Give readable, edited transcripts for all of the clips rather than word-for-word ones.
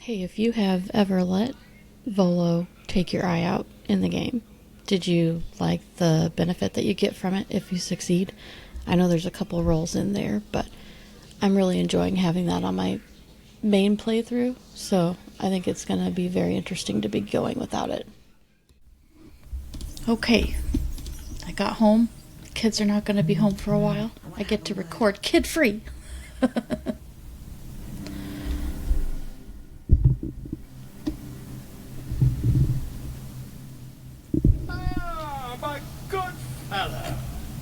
Hey, if you have ever let Volo take your eye out in the game, did you like the benefit that you get from it if you succeed? I know there's a couple roles in there, but I'm really enjoying having that on my main playthrough, so I think it's going to be very interesting to be going without it. Okay, I got home. The kids are not going to be home for a while. I get to record kid-free. My good fellow.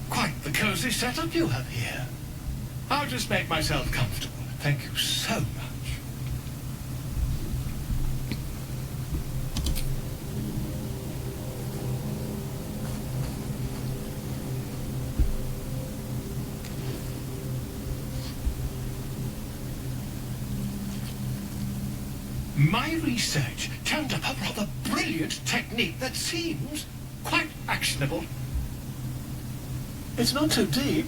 Quite the cozy setup you have here. I'll just make myself comfortable. Thank you so much. My research turned up a rather brilliant technique that seems quite actionable. It's not too deep,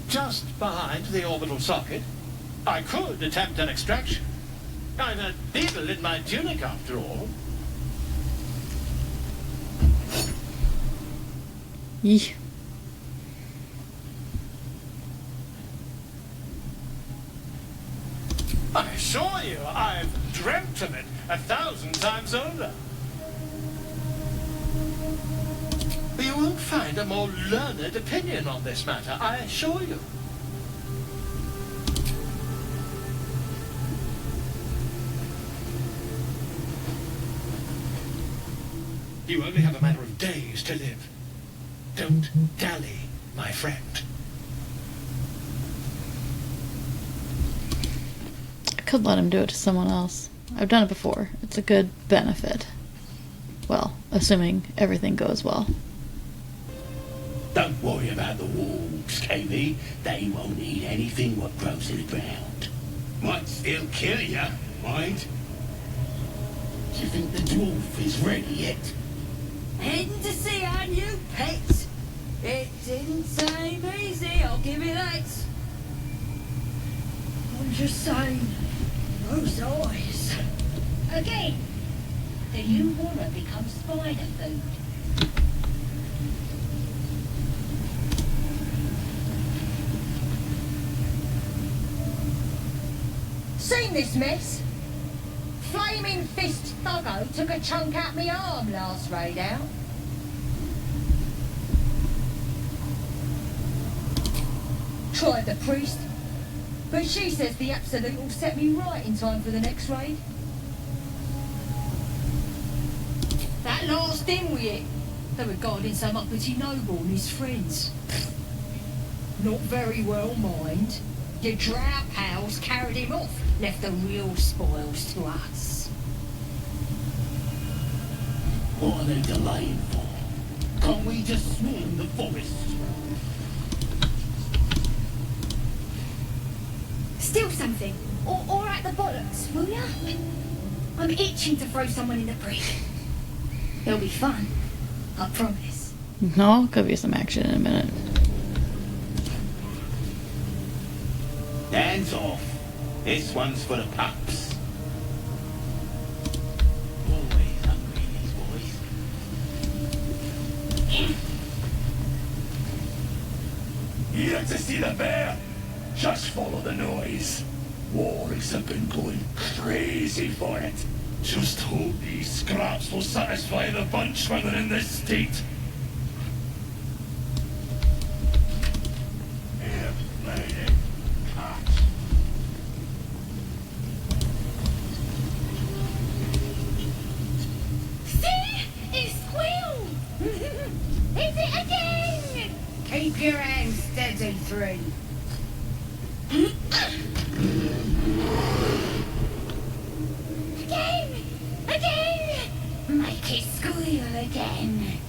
just behind the orbital socket. I could attempt an extraction. I'm a beetle in my tunic, after all. Yeesh. I assure you, I've dreamt of it 1,000 times over. You won't find a more learned opinion on this matter, I assure you. You only have a matter of days to live. Don't dally, my friend. I could let him do it to someone else. I've done it before. It's a good benefit. Well, assuming everything goes well. Don't worry about the wolves, Kaylee. They won't eat anything what grows in the ground. Might still kill you, mind. Do you think the dwarf is ready yet? Heading to see our new pet. It didn't seem easy, I'll give you that. I'm just saying, those eyes. Again, do you want to become spider food? Seen this mess? Flaming Fist Thuggo took a chunk out me arm last raid out. Tried the priest, but she says the Absolute will set me right in time for the next raid. That last in with it, they were guarding some uppity noble and his friends. Not very well, mind. Your drow pals carried him off, left the real spoils to us. What are they delaying for? Can't we just swarm the forest? Steal something, or at the bollocks, will ya? I'm itching to throw someone in the brig. It'll be fun, I promise. No, could be some action in a minute. Hands off. This one's for the pups. Always hungry, these boys. You like to see the bear? Just follow the noise. Warriors have been going crazy for it. Just hope these scraps will satisfy the bunch when they're in this state. Here, lady. See? It squealed! Hit it again! Keep your hands steady, 3. Again! Again! Make it squeal again.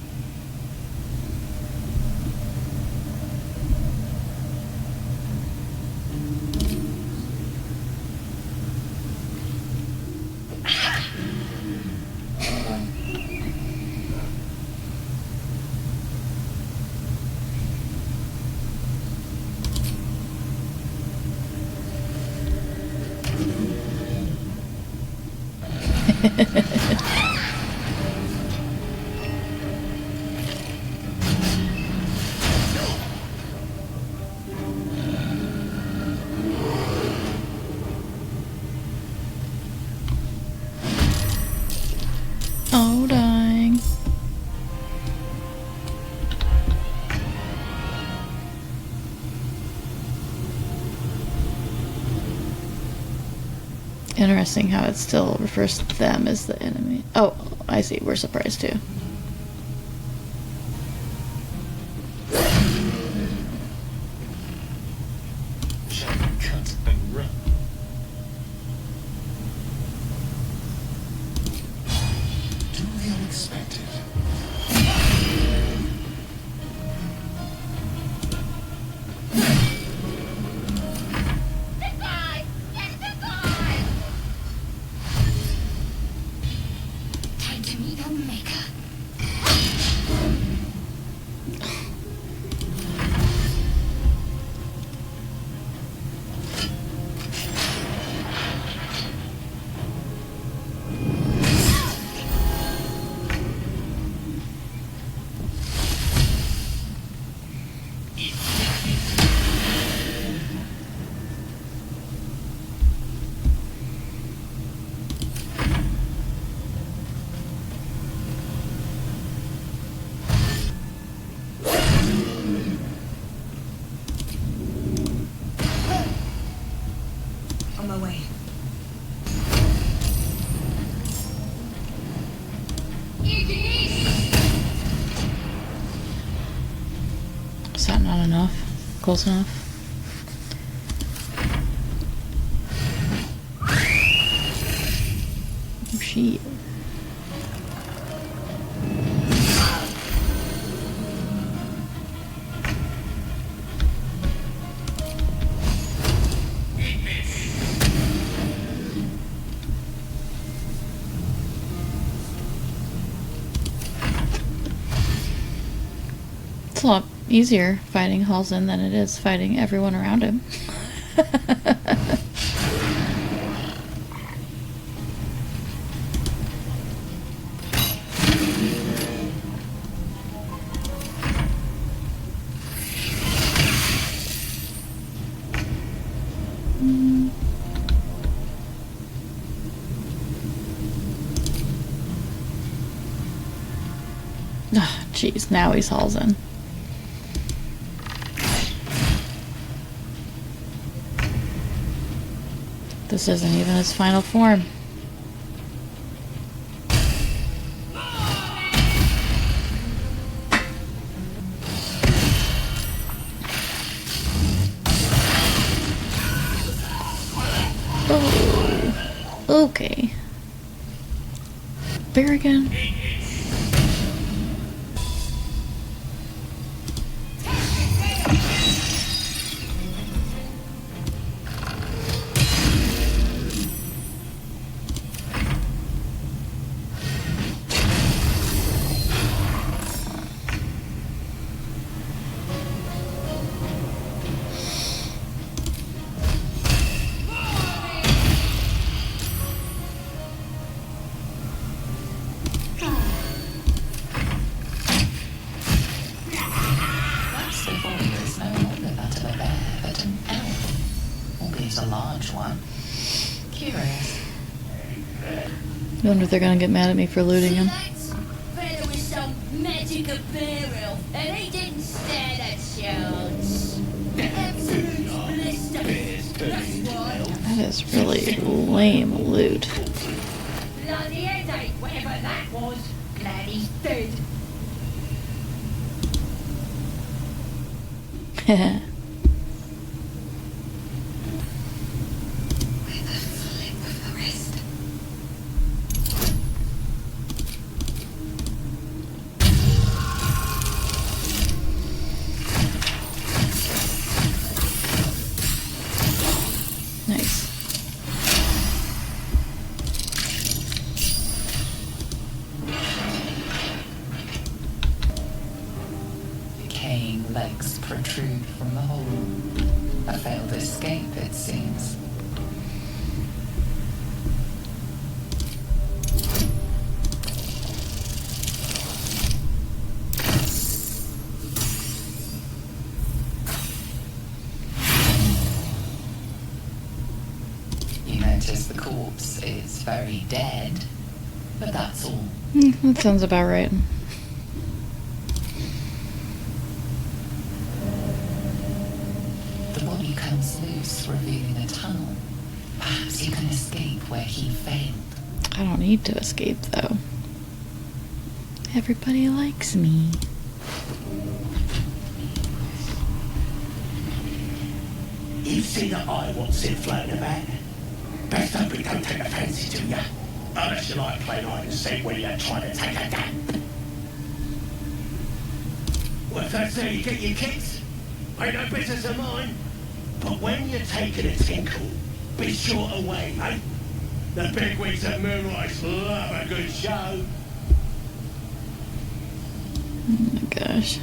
Oh, dang. Interesting how it still refers to them as the enemy. Oh, I see. We're surprised too. Shall we cut and run? Do the unexpected. Goodbye! Yes, goodbye! Time to meet your maker. On my way. Is that not enough? Close enough? Oh, shit. It's a lot easier fighting Halsin than it is fighting everyone around him. Ah, jeez, now he's Halsin. This isn't even his final form. Oh, okay. Bear again. The Volo is no longer that of a bear, but an elf, albeit a large one. Curious. I wonder if they're gonna get mad at me for looting him. There was some magical barrel, and he didn't stand a chance. Absolute blister. That's what. That is really lame loot. Bloody headache, whatever that was. Glad he's dead. With a flip of the wrist. Nice. Decaying legs protrude from the hole. A failed escape, it seems. face is very dead, but that's all. That sounds about right. The body comes loose, revealing a tunnel. Perhaps you can escape where he failed. I don't need to escape, though. Everybody likes me. You see the eye what's in floating about? Best hope it don't take a fancy to ya. Unless you like playing hide and seek when you're trying to take a gap. Well, if that's how you get your kicks, ain't no business of mine. But when you're taking a tinkle, be short away, eh? The bigwigs at Moonrise love a good show. Oh my gosh.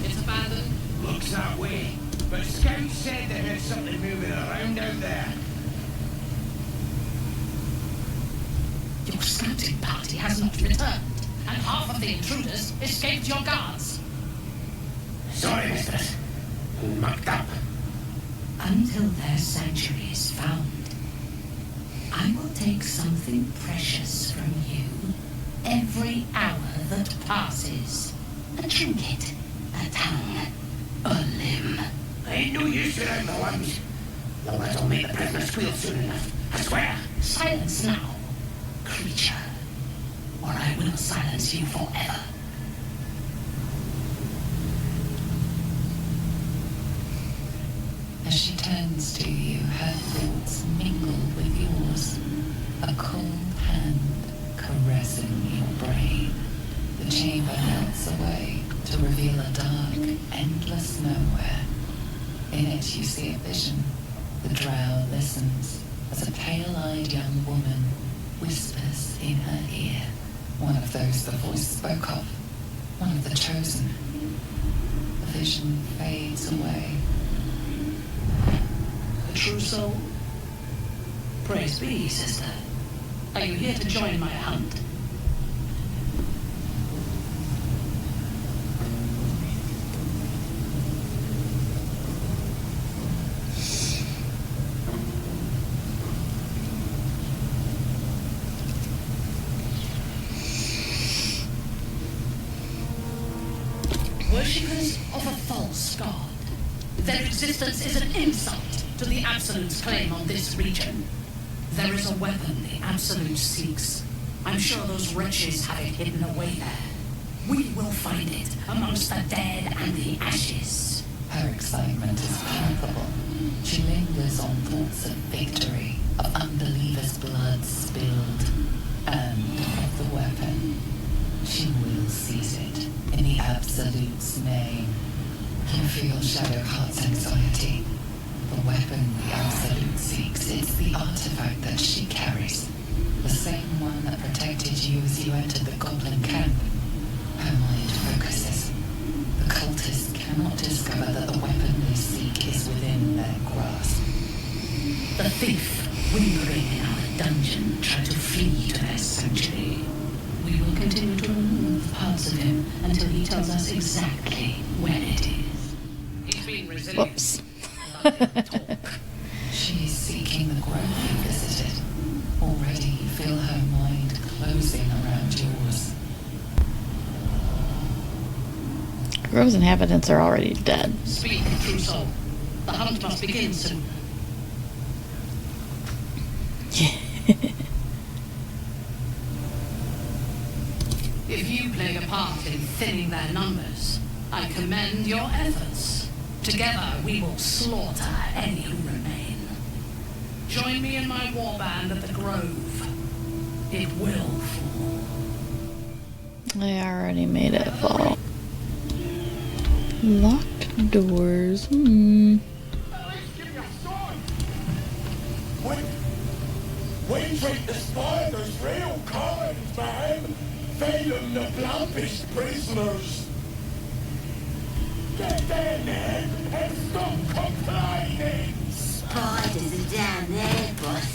It's abandoned. Looks that way. But Scout said they had something moving around out there. Your scouting party has not returned, and half of the intruders escaped your guards. Sorry, mistress. Mucked up. Until their sanctuary is found, I will take something precious from you every hour that passes. A trinket, a tongue, a limb. Ain't no use around the lungs. The lads will make the prisoner squeal soon enough. I swear. Silence now, creature, or I will silence you forever. As she turns to you, her thoughts mingle with yours. A cold hand caressing your brain. The chamber melts away to reveal a dark, endless nowhere. In it you see a vision. The drow listens as a pale-eyed young woman whispers in her ear. One of those the voice spoke of. One of the chosen. The vision fades away. A true soul? Praise be, sister. Are you here to join my hunt? Worshippers of a false god. Their existence is an insult to the Absolute's claim on this region. There is a weapon the Absolute seeks. I'm sure those wretches have it hidden away there. We will find it amongst the dead and the ashes. Her excitement is palpable. She lingers on thoughts of victory, of unbelievers' blood spilled, and of the weapon. She will seize it in the Absolute's name. You feel Shadowheart's anxiety. The weapon the Absolute seeks is the artifact that she carries. The same one that protected you as you entered the Goblin camp. Her mind focuses. The cultists cannot discover that the weapon they seek is within their grasp. The thief whimpering in our dungeon tried to flee to their sanctuary. We will continue to remove parts of him until he tells us exactly where it is. He's been resilient. Whoops. She's seeking the grove you visited. Already you feel her mind closing around yours. Grove's inhabitants are already dead. Speak, true soul. The hunt must begin soon. If you played a part in thinning their numbers, I commend your efforts. Together we will slaughter any who remain. Join me in my warband at the Grove. It will fall. I already made it fall. Locked doors. When treat the spiders real kind, man. Feed them the plumpish prisoners. Get down there and stop complaining. Spiders are down there, boss.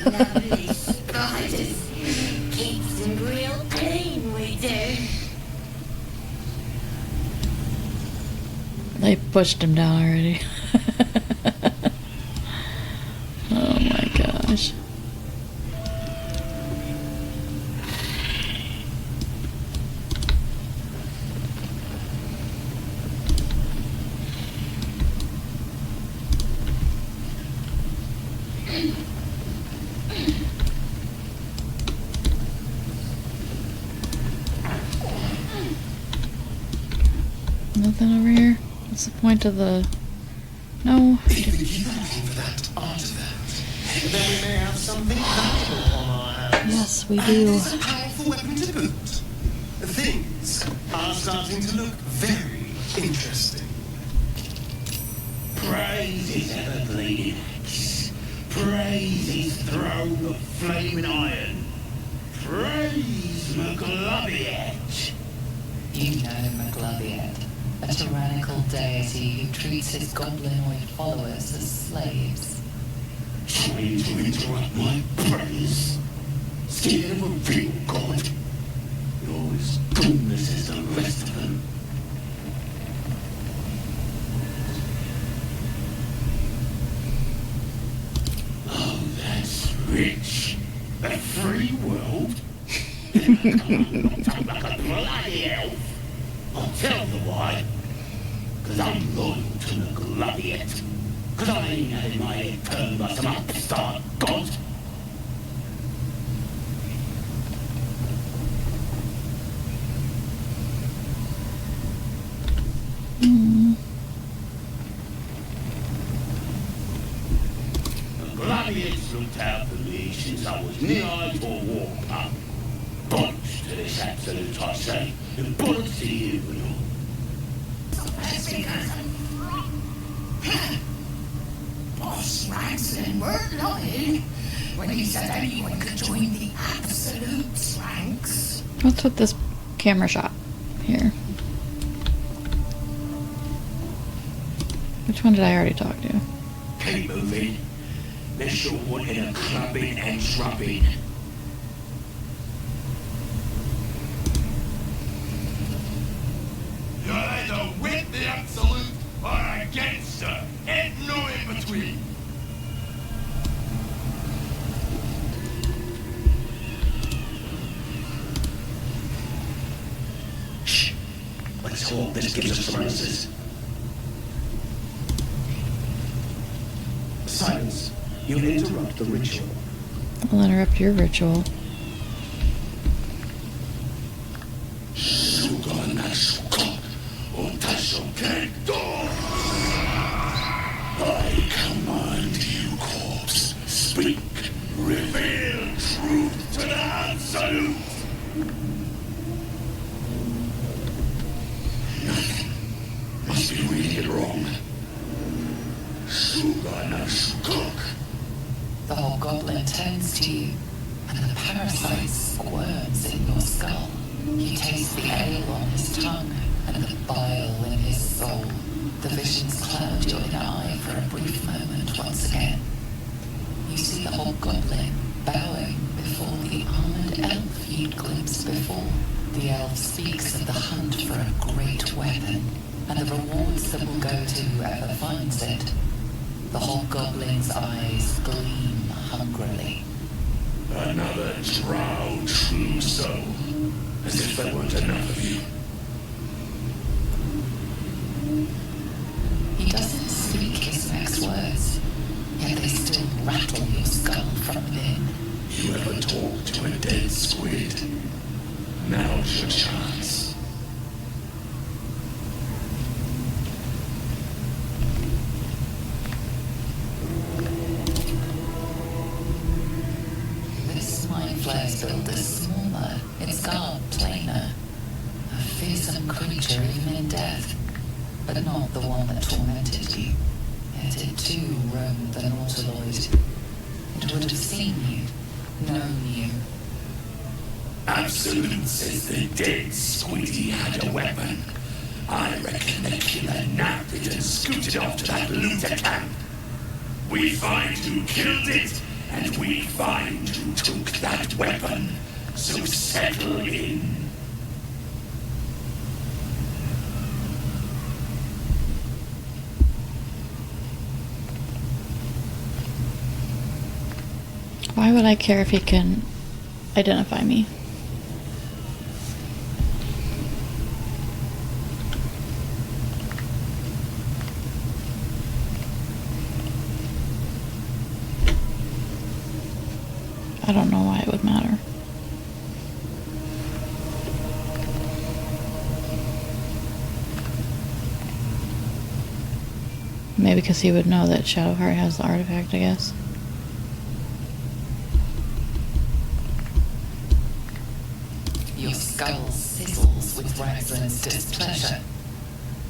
Lovely spiders. Keeps them real clean, we do. They pushed him down already. Oh gosh. Nothing over here? What's the point of the... No. If you're looking for that artifact, then we may have something valuable on our hands. Yes, we And do. it's a powerful weapon to boot. Things are starting to look very interesting. Praise his ever-bleeding axe. Praise his throne of flaming iron. Praise McGloviet. You know McGloviet, a tyrannical deity who treats his goblinoid followers as slaves. Trying to interrupt my praise. Scared of a real god. You're as goodness as the rest of them. Oh, that's rich. A free world? I'm talking like a bloody elf. I'll tell you why. 'Cause I'm loyal to McGloviet. 'Cause I ain't having my head turned by some upstart god. McGloviet's looked out for me since I was near-eyed or walk up. Bollocks to this absolute, I say, and bollocks to you and all. Boss Ransom weren't lying when he said anyone could join the Absolute's ranks. What's with this camera shot here? Which one did I already talk to? Keep moving. Unless you're wanting a clubbing and drubbing. You're either with the Absolute or against her. Ain't no in between. Shh. Let's hope this gives us some answers. Silence. You'll interrupt the ritual. I'll interrupt your ritual. I command you, corpse. Speak. Reveal truth to the Absolute. Nothing. Must be reading it wrong. Suganashukok. The hobgoblin turns to you, and the parasite squirms in your skull. You taste the ale on his tongue, and the bile in his soul. The visions cloud your inner eye for a brief moment once again. You see the hobgoblin bowing before the armored elf you'd glimpsed before. The elf speaks of the hunt for a great weapon, and the rewards that will go to whoever finds it. The hobgoblin's eyes gleam hungrily. Another drow true soul. As if there weren't enough of you. He doesn't speak his next words, yet they still rattle your skull from within. You ever talk to a dead squid? Now's your chance. This mind flayer's build is smaller, its guard plainer. A fearsome creature even in death, but not the one that tormented you. Yet it too roamed the Nautiloid. It would have seen you, known you. Absolute says the dead squiddy had a weapon. I reckon the killer nabbed it and scooted off to that looter camp. We find who killed it, and we find who took that weapon. So settle in. Why would I care if he can identify me? I don't know why it would matter. Maybe because he would know that Shadowheart has the artifact, I guess. Your skull sizzles with Raglan's displeasure.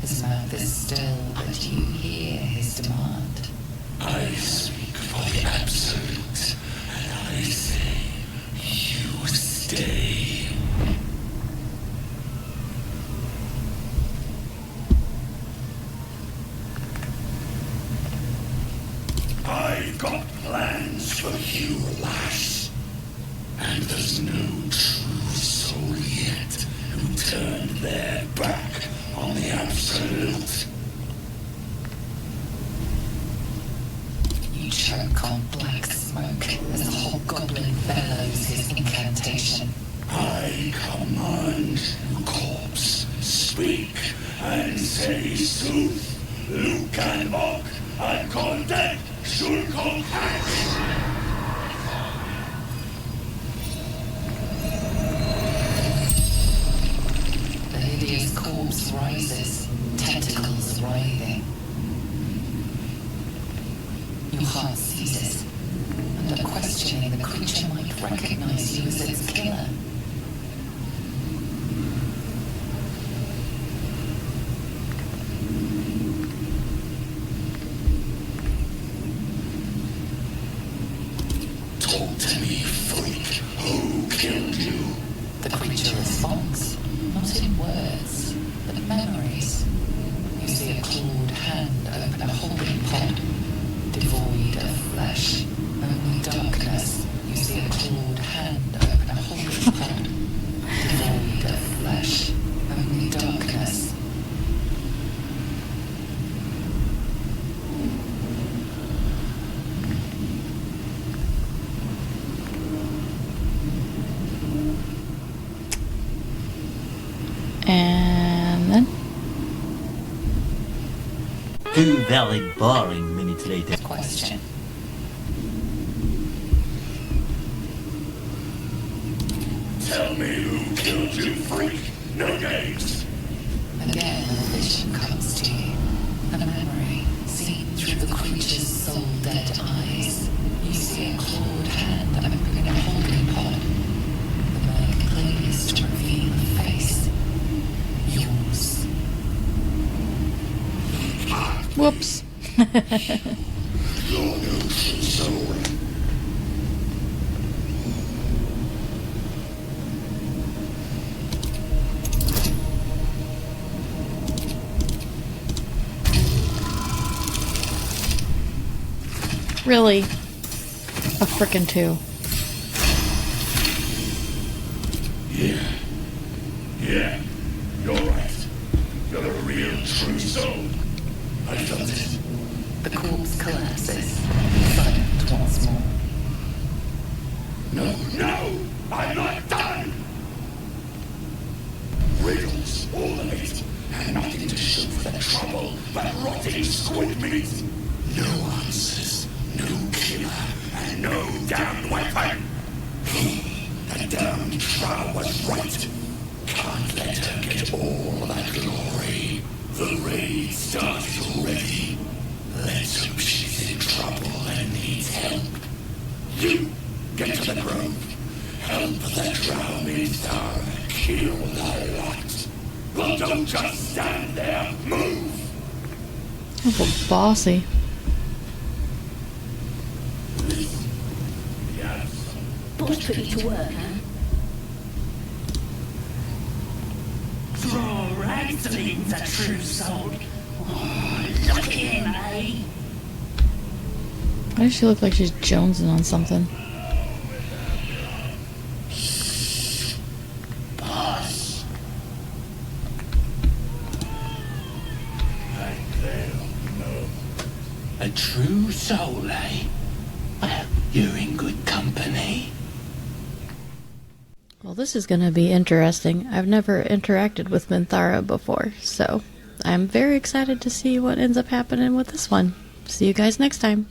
His mouth is still, but you hear his demand. I speak for the Absolute, and I say, you stay. I've got plans for you, lass. And there's no true soul yet who turned their back on the Absolute. You choke on black smoke as the hobgoblin bellows his incantation. I command you, corpse, speak and say sooth, Luke and Mock, and content, should contact. The hideous corpse rises, tentacles writhing. Your heart seizes, and at questioning the creature might recognize you as its killer. Talk to me, freak. Who killed you? The creature responds, not in words, but memories. You see a clawed hand open a holding pod, devoid of flesh, only darkness. You see a clawed hand open a holding pod, devoid of flesh, only darkness. And then 2 very boring minutes later. Question. Tell me who killed you, freak. No names. Again, a vision comes to you. A memory seen through the creature's soul-dead eyes. You see a clawed hand opening a holding pod. The man clings to reveal a face. Yours. whoops. Your ocean soul. Really? A frickin' 2. Yeah, you're right. You're a real true soul. I felt it. The corpse collapses, silent once more. No, I'm not done! Riddles, all of it, and nothing to show for the trouble but rotting squid meat. No answers, no killer, and no damned weapon. The damned Trow was right. Can't let her get all of that glory. The raid started already. Let's hope she's in trouble and needs help. You, get to the grove. Help the Drow Minthara kill the lot. Well, don't just stand there. Move! Awful bossy. Yes. Boss put you to work, huh? Draw Raglan's a true soul. Oh, look at him, eh? Why does she look like she's jonesing on something? Boss. I don't know. A true soul, eh? Well, You're in good company. Well, this is going to be interesting. I've never interacted with Minthara before, so I'm very excited to see what ends up happening with this one. See you guys next time.